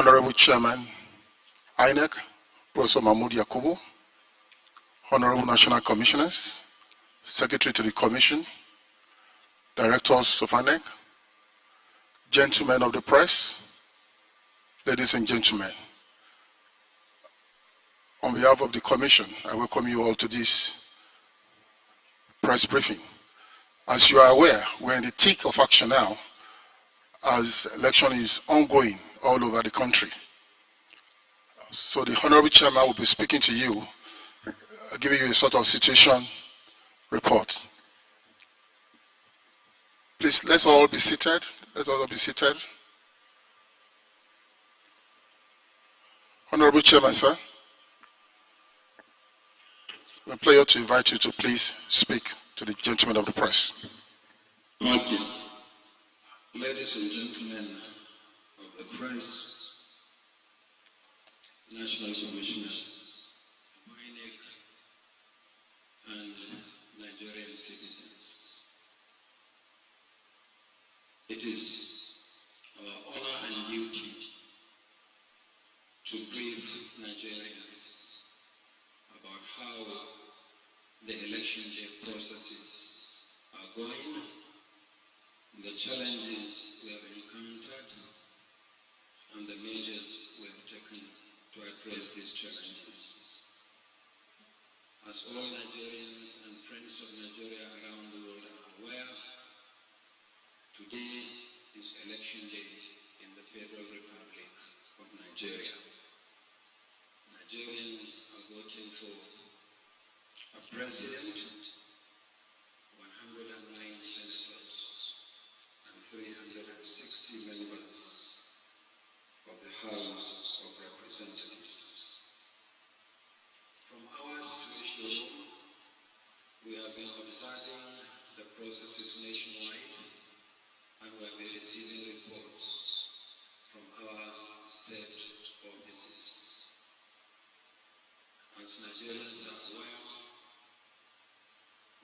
Honorable Chairman, INEC, Professor Mahmoud Yakubu, Honorable National Commissioners, Secretary to the Commission, Directors of INEC, gentlemen of the press, ladies and gentlemen, on behalf of the Commission, I welcome you all to this press briefing. As you are aware, we're in the thick of action now as election is ongoing all over the country. So the Honorable Chairman will be speaking to you, giving you a sort of situation report. Please, let's all be seated. Let's all be seated. Honorable Chairman, sir, it's a pleasure to invite you to please speak to the gentlemen of the press. Thank you. Ladies and gentlemen of the press, national commissioners, INEC, and Nigerian citizens, it is our honor and duty to brief Nigerians about how the election day processes are going, the challenges we have encountered, and the measures we have taken to address these challenges. As all Nigerians and friends of Nigeria around the world are aware, today is election day in the Federal Republic of Nigeria. Nigerians are voting for a president, 109 senators, and 360 members of the House of Representatives. From our situation, we have been observing the processes nationwide, and we have been receiving reports from our state offices. As Nigerians are aware,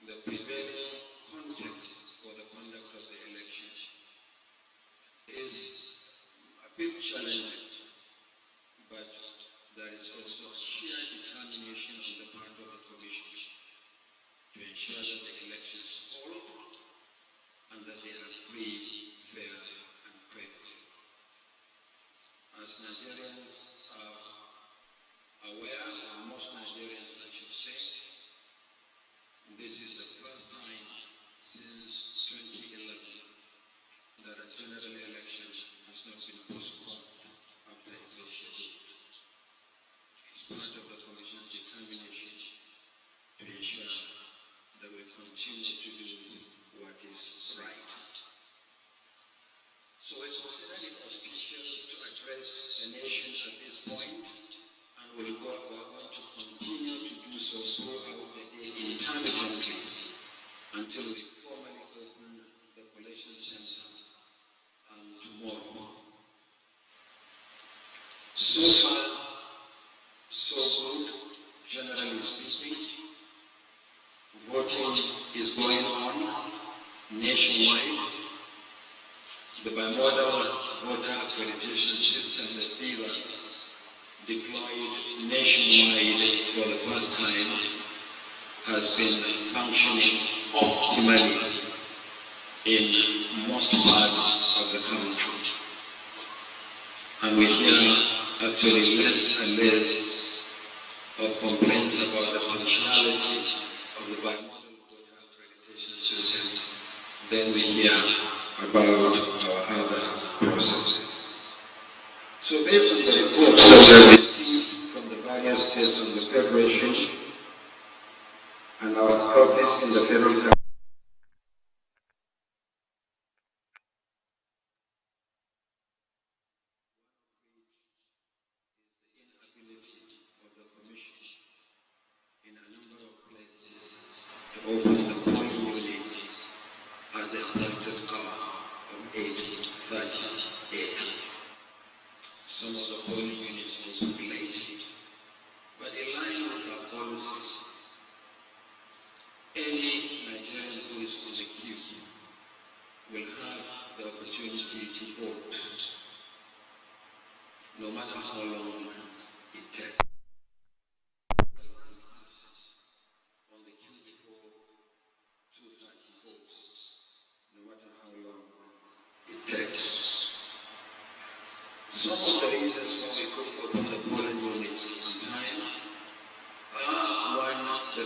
the prevailing context for the conduct of the election is a bit challenging, but there is also sheer determination on the part of the Commission to ensure that the elections hold and that they are free, fair, and credible. As Nigerians are aware, and most Nigerians I should say, this is the first time since 2011 that a general election has not been postponed after it was scheduled. It's part of the Commission's determination to ensure that we continue to do what is right. So we consider it auspicious to address the nation at this point, and we are going to continue to do so throughout the day intermittently until we formally open the Collation Center tomorrow. So far, so good, generally speaking. Voting is going on nationwide. The bimodal voter accreditation system, the BVAS, deployed nationwide for the first time, has been functioning optimally in most parts of the country. And we hear actually less and less of complaints about the functionality of the bimodal voter accreditation system than we hear about our other processes. So based on the reports that we have received from the various states of the Federation and our office in the federal government, open the polling units at the appointed hour of 8:30 a.m. Some of the polling units was late, but in line with our policies, any Nigerian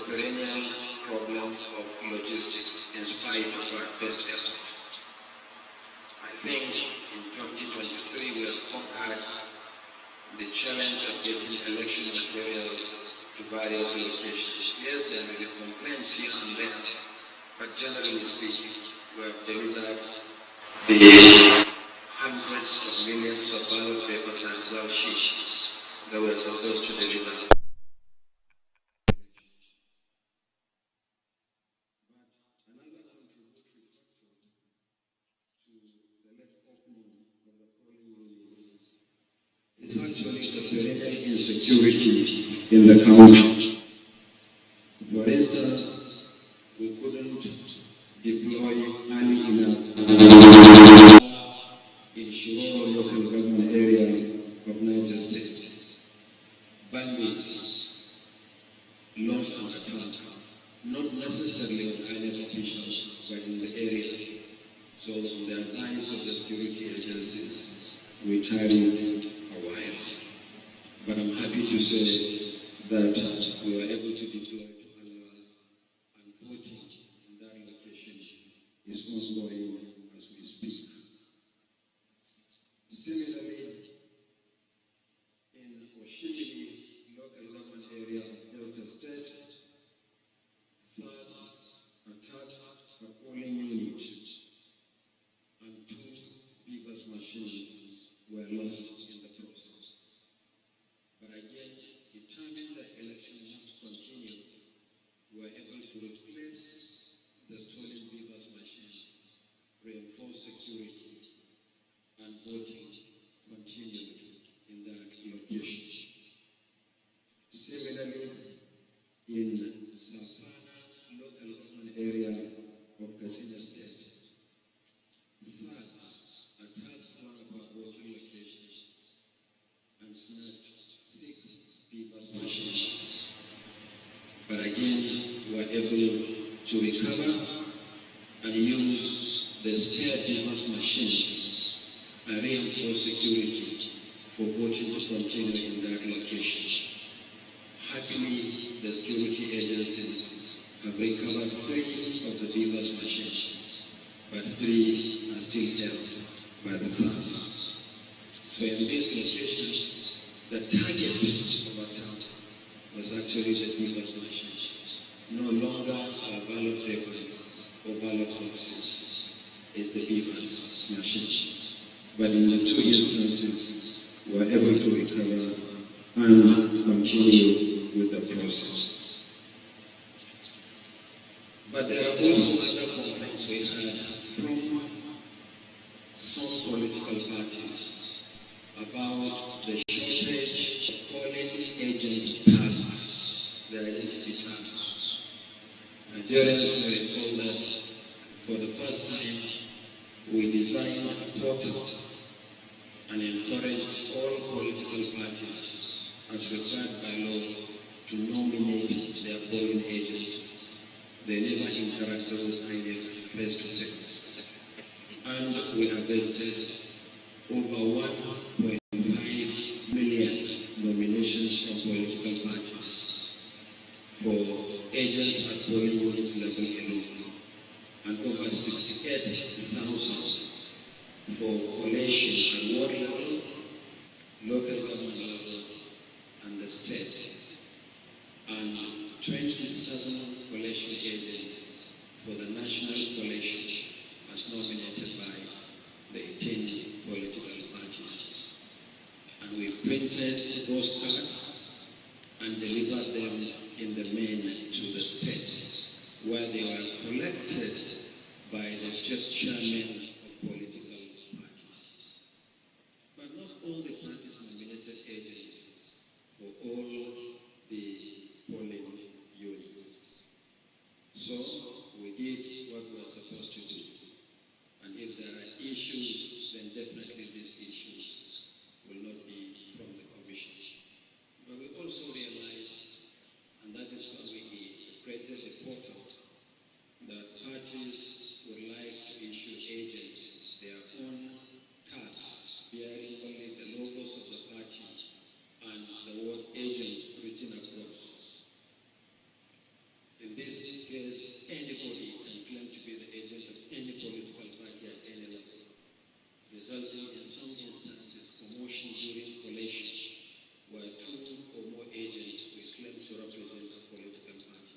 perennial problem of logistics in spite of our best effort. I think in 2023 we have conquered the challenge of getting election materials to various locations. Yes, there may be complaints here and there, but generally speaking, we have delivered the hundreds of millions of ballot papers and cell sheets that we are supposed to deliver. It's actually the perennial insecurity in the country. For instance, we couldn't deploy early enough in Shiroro local government area of Niger State. Bandits launched an attack, not necessarily on any officials, but in the area. So on the advice of the security agencies, we tarried a while. But I'm happy to say that we were able to deploy to Anwar, and voting in that location is ongoing as we speak. Similarly, in Oshimili local government area of Delta State, thugs attacked a polling unit and 2 beavers machines were lost in the process. But again, determined that election must continue, we were able to replace the stolen beavers machines, reinforce security, and voting continued in that location. Similarly, in Safana local government area of Katsina State, thugs attacked one of our voting locations and snatched 6 beavers machines. But again, we were able to recover and use the spare beavers machines and reinforce security for voting to continue in that location. Happily, the security agencies have recovered 3 of the beavers machines, but 3 are still held by the thugs. So in these locations, the target of attack was actually the beavers machines. No longer our ballot papers or ballot boxes, it's the beavers machines. But in the 2 instances, we were able to recover and continue with the process. But there are also other complaints we had from some political parties about the shortage of polling agents' tags, their identity tags. Nigerians may recall that for the first time we designed a portal and encouraged all political parties, as required by law, to nominate their polling agents. They never interacted with INEC face to face. And we harvested over 1.5 million nominations from political parties for agents at polling units level alone, and over 68,000 for collation at ward level, local government level, and the state, and 27 collation agents for the national collation as nominated by the 18 political parties. And we printed those cards and delivered them in the main to the states, where they were collected by the state chairman of political parties. But not all the parties nominated agents for all the polling units. So we did what we were supposed to do. And if there are issues, then definitely these issues will not be from the Commission. But we also realized, and that is why we created a portal, that parties would like to issue agents their own tags bearing only the logos of the party and the word agent written across. motion during collation where two or more agents were claimed to represent a political party.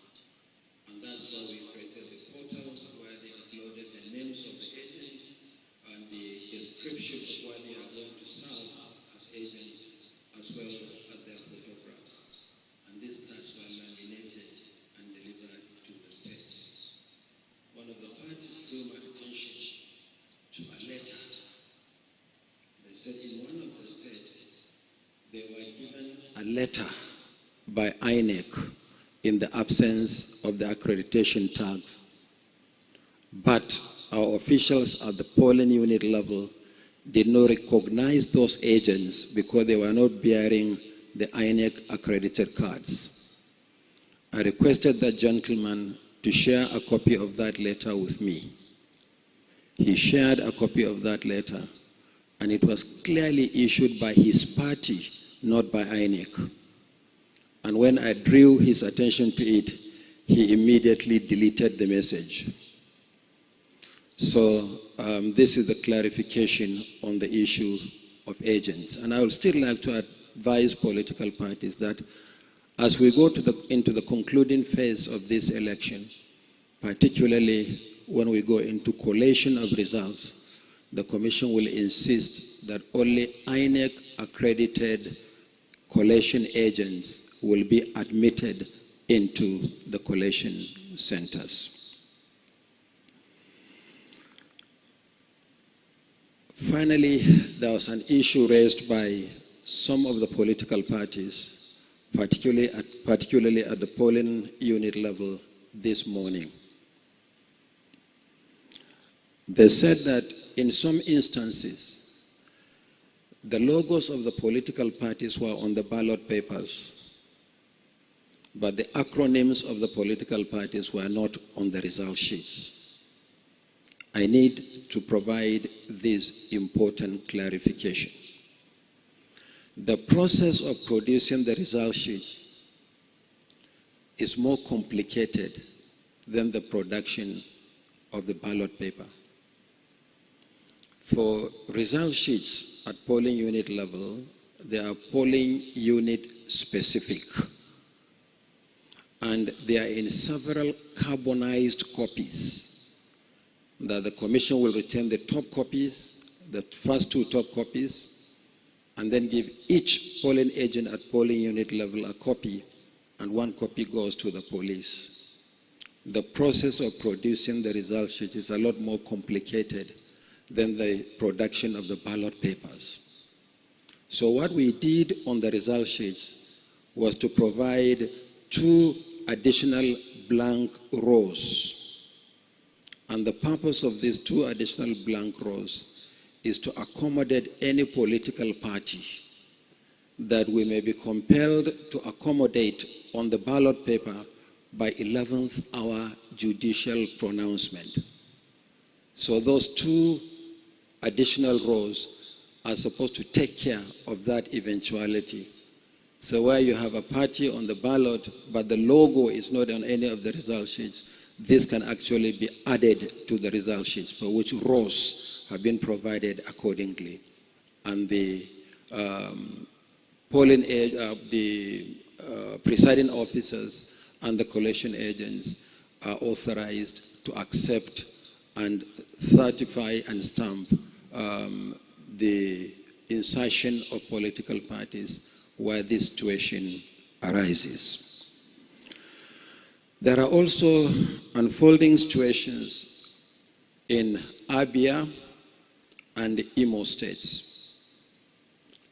And that's why we created the portal where they uploaded the names of the agents and the description of why they are going to serve as agents, as well as their photographs. And these tags were laminated and delivered to the states. One of the parties drew my attention to a letter. They said in one of the states, they were given a letter by INEC in the absence of the accreditation tags. But our officials at the polling unit level did not recognize those agents because they were not bearing the INEC accredited cards. I requested that gentleman to share a copy of that letter with me. He shared a copy of that letter, and it was clearly issued by his party, not by INEC. And when I drew his attention to it, he immediately deleted the message. So this is the clarification on the issue of agents. And I would still like to advise political parties that as we go into the concluding phase of this election, particularly when we go into collation of results, the Commission will insist that only INEC accredited collation agents will be admitted into the collation centers. Finally, there was an issue raised by some of the political parties, particularly at the polling unit level this morning. They said that in some instances, the logos of the political parties were on the ballot papers, but the acronyms of the political parties were not on the result sheets. I need to provide this important clarification. The process of producing the result sheets is more complicated than the production of the ballot paper. For result sheets at polling unit level, they are polling unit specific, and they are in several carbonized copies that the Commission will retain the top copies, the first two top copies, and then give each polling agent at polling unit level a copy, and one copy goes to the police. The process of producing the result sheet is a lot more complicated than the production of the ballot papers. So what we did on the result sheets was to provide 2 additional blank rows. And the purpose of these 2 additional blank rows is to accommodate any political party that we may be compelled to accommodate on the ballot paper by 11th hour judicial pronouncement. So those 2 additional rows are supposed to take care of that eventuality. So where you have a party on the ballot, but the logo is not on any of the result sheets, this can actually be added to the result sheets, for which rows have been provided accordingly. And the presiding officers and the collation agents are authorized to accept and certify and stamp the insertion of political parties where this situation arises. There are also unfolding situations in Abia and Imo states.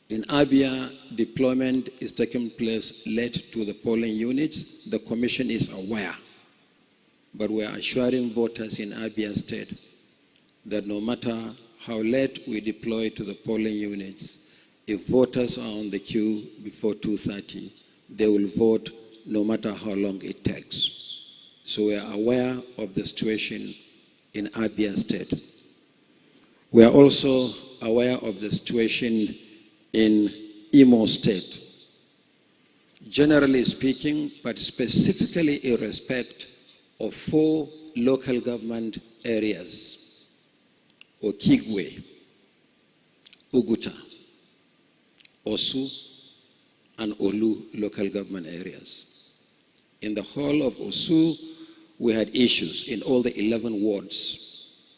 In Abia, deployment is taking place late to the polling units. The Commission is aware, but we are assuring voters in Abia state that no matter how late we deploy to the polling units, if voters are on the queue before 2:30, they will vote no matter how long it takes. So we are aware of the situation in Abia state. We are also aware of the situation in Imo state. Generally speaking, but specifically in respect of 4 local government areas: Okigwe, Uguta, Osu, and Olu local government areas. In the whole of Osu, we had issues in all the 11 wards.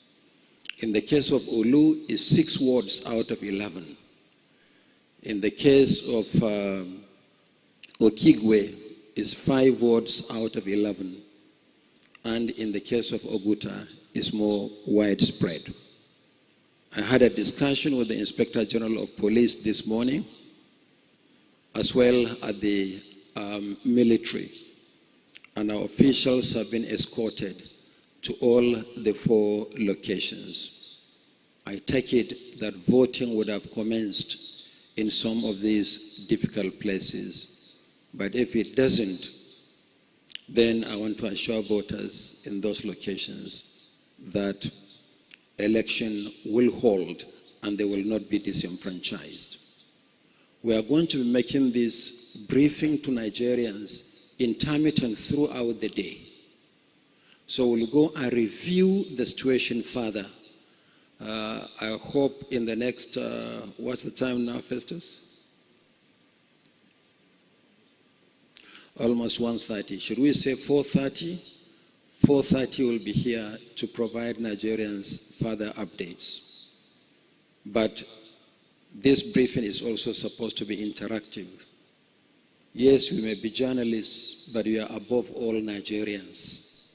In the case of Olu, it's 6 wards out of 11. In the case of Okigwe, it's 5 wards out of 11. And in the case of Oguta, it's more widespread. I had a discussion with the Inspector General of Police this morning, as well as the military, and our officials have been escorted to all the 4 locations. I take it that voting would have commenced in some of these difficult places, but if it doesn't, then I want to assure voters in those locations that election will hold and they will not be disenfranchised. We are going to be making this briefing to Nigerians intermittent throughout the day. So we'll go and review the situation further. I hope in the next, what's the time now, Festus? Almost 1:30. Should we say 4:30? 4:30 will be here to provide Nigerians further updates. But this briefing is also supposed to be interactive. Yes, we may be journalists, but we are above all Nigerians.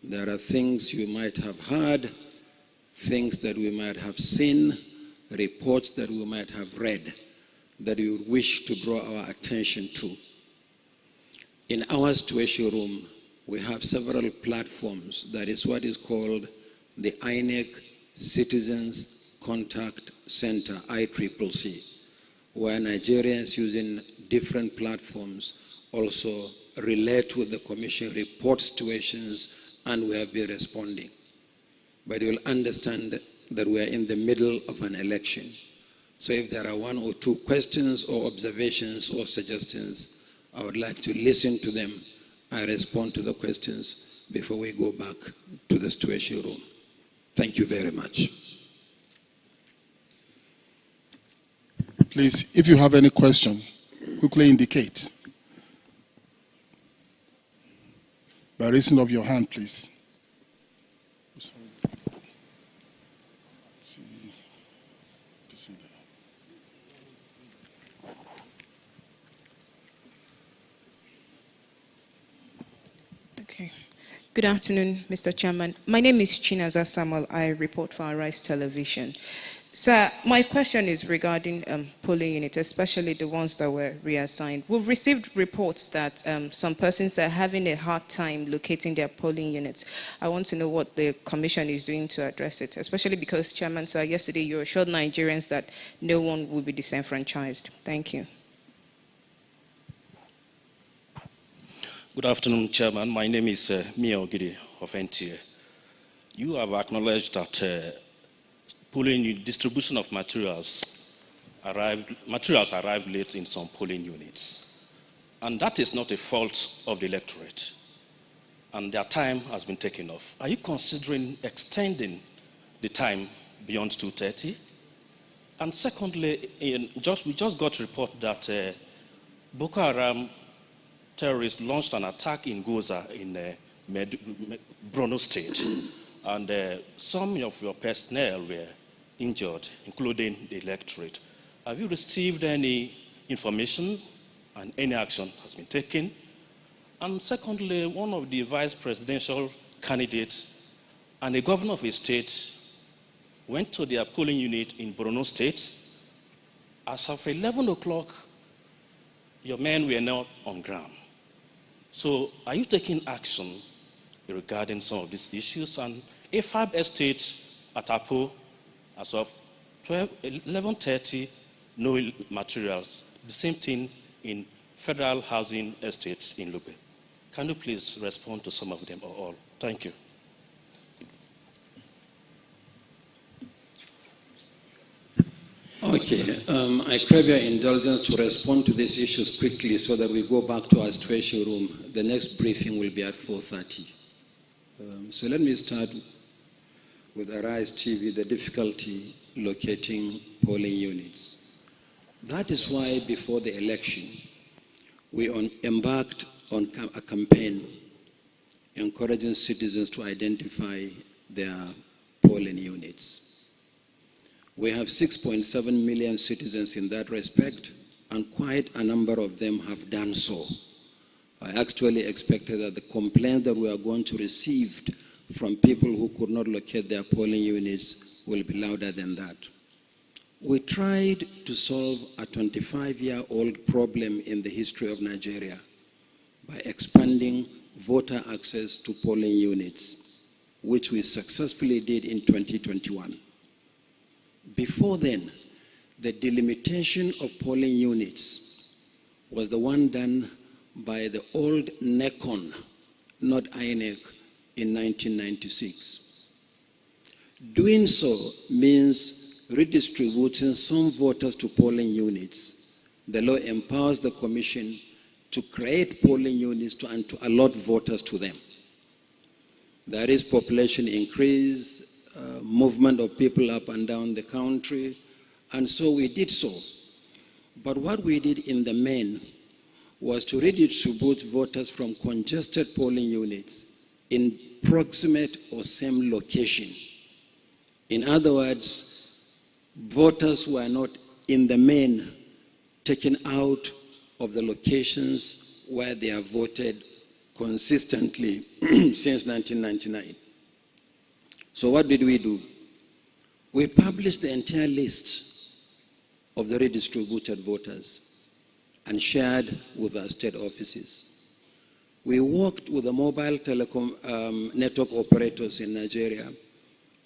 There are things you might have heard, things that we might have seen, reports that we might have read, that we would wish to draw our attention to. In our situation room, we have several platforms. That is what is called the INEC Citizens Contact Center, ICCC, where Nigerians using different platforms also relate with the Commission, report situations, and we have been responding. But you'll understand that we are in the middle of an election. So if there are 1 or 2 questions or observations or suggestions, I would like to listen to them and respond to the questions before we go back to the situation room. Thank you very much. Please, if you have any question, quickly indicate. By raising up your hand, please. Okay. Good afternoon, Mr. Chairman. My name is Chinaza Samuel. I report for Arise Television. Sir, my question is regarding polling units, especially the ones that were reassigned. We've received reports that some persons are having a hard time locating their polling units. I want to know what the Commission is doing to address it, especially because, Chairman, sir, yesterday you assured Nigerians that no one will be disenfranchised. Thank you. Good afternoon, Chairman. My name is Mia Ogidi of NTA. You have acknowledged that distribution of materials arrived late in some polling units. And that is not a fault of the electorate. And their time has been taken off. Are you considering extending the time beyond 2:30? And secondly, we just got a report that Boko Haram terrorists launched an attack in Goza in Borno State, and some of your personnel were injured, including the electorate. Have you received any information and any action has been taken? And secondly, one of the vice presidential candidates and a governor of a state went to their polling unit in Borno State. As of 11 o'clock, your men were not on ground. So are you taking action regarding some of these issues? And AFAB Estate at Apo, as of 11:30, no materials. The same thing in Federal Housing Estates in Lube. Can you please respond to some of them or all? Thank you. Okay, I crave your indulgence to respond to these issues quickly so that we go back to our situation room. The next briefing will be at 4:30. So let me start with Arise TV, the difficulty locating polling units. That is why before the election, we embarked on a campaign encouraging citizens to identify their polling units. We have 6.7 million citizens in that respect, and quite a number of them have done so. I actually expected that the complaint that we are going to receive from people who could not locate their polling units will be louder than that. We tried to solve a 25-year-old problem in the history of Nigeria by expanding voter access to polling units, which we successfully did in 2021. Before then, the delimitation of polling units was the one done by the old NECON, not INEC, in 1996. Doing so means redistributing some voters to polling units. The law empowers the Commission to create polling units and to allot voters to them. There is population increase, movement of people up and down the country, and so we did so. But what we did in the main was to redistribute voters from congested polling units in proximate or same location. In other words, voters were not in the main taken out of the locations where they have voted consistently since 1999. So what did we do? We published the entire list of the redistributed voters and shared with our state offices. We worked with the mobile telecom network operators in Nigeria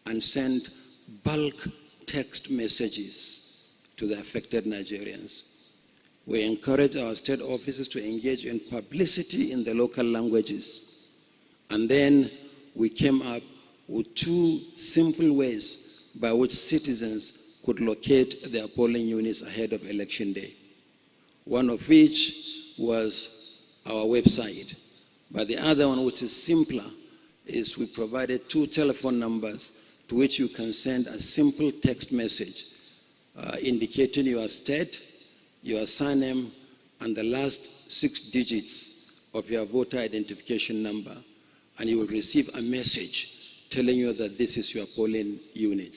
and sent bulk text messages to the affected Nigerians. We encourage our state offices to engage in publicity in the local languages. And then we came up with two simple ways by which citizens could locate their polling units ahead of election day. One of which was our website. But the other one, which is simpler, is we provided 2 telephone numbers to which you can send a simple text message indicating your state, your surname, and the last 6 digits of your voter identification number, and you will receive a message telling you that this is your polling unit.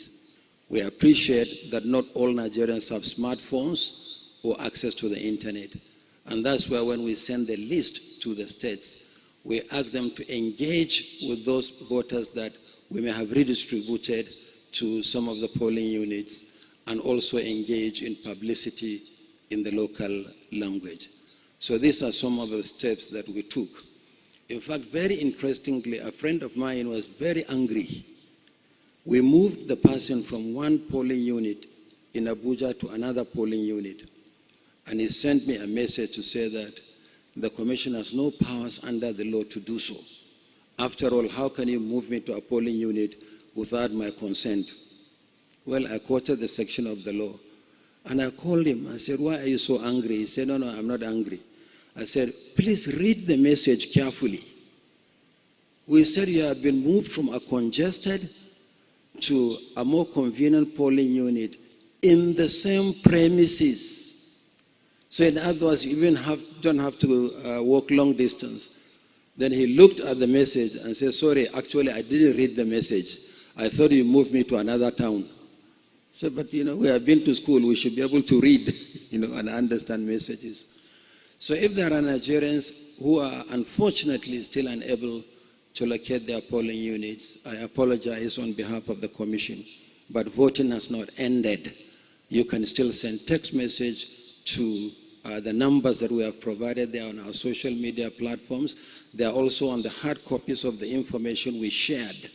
We appreciate that not all Nigerians have smartphones or access to the internet, and that's why when we send the list to the states, we ask them to engage with those voters that we may have redistributed to some of the polling units, and also engage in publicity in the local language. So these are some of the steps that we took. In fact, very interestingly, a friend of mine was very angry. We moved the person from one polling unit in Abuja to another polling unit. And he sent me a message to say that the Commission has no powers under the law to do so. After all, how can you move me to a polling unit without my consent? Well, I quoted the section of the law. And I called him. I said, why are you so angry? He said, no, I'm not angry. I said, please read the message carefully. We said you have been moved from a congested to a more convenient polling unit in the same premises. So in other words, you even don't have to walk long distance. Then he looked at the message and said, sorry, actually I didn't read the message. I thought you moved me to another town. So, but we have been to school, we should be able to read, and understand messages. So if there are Nigerians who are unfortunately still unable to locate their polling units, I apologize on behalf of the Commission, but voting has not ended. You can still send text message to the numbers that we have provided there on our social media platforms. They are also on the hard copies of the information we shared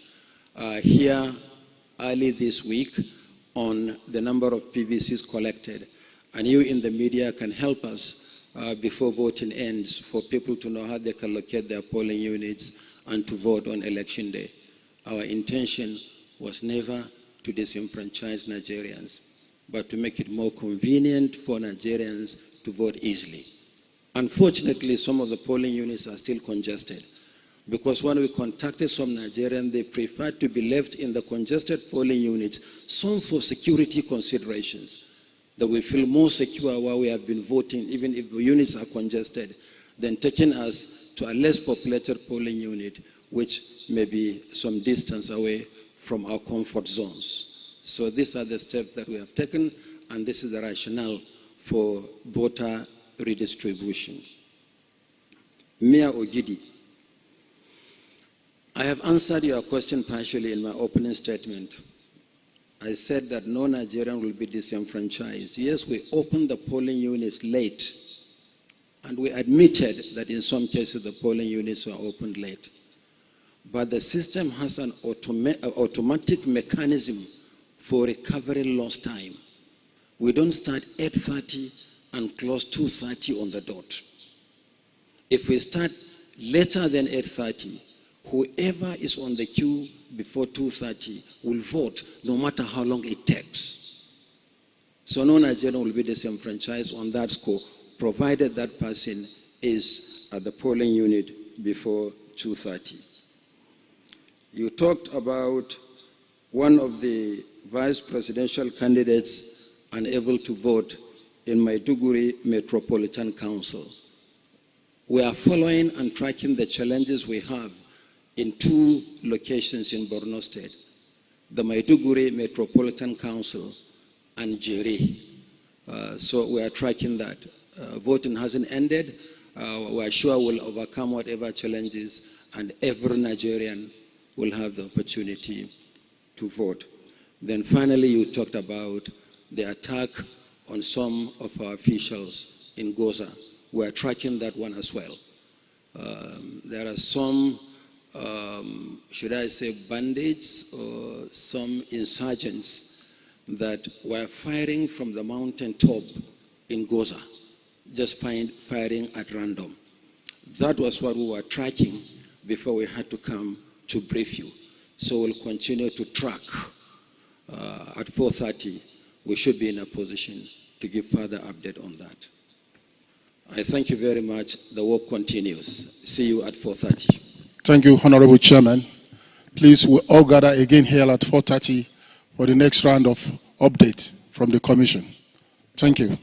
here early this week on the number of PVCs collected. And you in the media can help us before voting ends for people to know how they can locate their polling units and to vote on election day. Our intention was never to disenfranchise Nigerians, but to make it more convenient for Nigerians to vote easily. Unfortunately, some of the polling units are still congested, because when we contacted some Nigerians, they preferred to be left in the congested polling units, some for security considerations. that we feel more secure while we have been voting, even if the units are congested, than taking us to a less populated polling unit, which may be some distance away from our comfort zones. So these are the steps that we have taken, and this is the rationale for voter redistribution. Mia Ogidi, I have answered your question partially in my opening statement. I said that no Nigerian will be disenfranchised. Yes, we opened the polling units late, and we admitted that in some cases the polling units were opened late. But the system has an automatic mechanism for recovering lost time. We don't start 8:30 and close 2:30 on the dot. If we start later than 8:30, whoever is on the queue before 2:30 will vote no matter how long it takes. So no Nigerian will be disenfranchised on that score, provided that person is at the polling unit before 2:30. You talked about one of the vice presidential candidates unable to vote in Maiduguri Metropolitan Council. We are following and tracking the challenges we have in two locations in Borno State, the Maiduguri Metropolitan Council and Jeri. So we are tracking that. Voting hasn't ended. We are sure we'll overcome whatever challenges, and every Nigerian will have the opportunity to vote. Then finally, you talked about the attack on some of our officials in Goza. We are tracking that one as well. There are some, should I say, bandits or some insurgents that were firing from the mountaintop in Goza, just firing at random. That was what we were tracking before we had to come to brief you. So we'll continue to track. At 4:30, we should be in a position to give further update on that. I thank you very much. The work continues. See you at 4:30. Thank you, Honorable Chairman. Please, we'll all gather again here at 4:30 for the next round of update from the Commission. Thank you.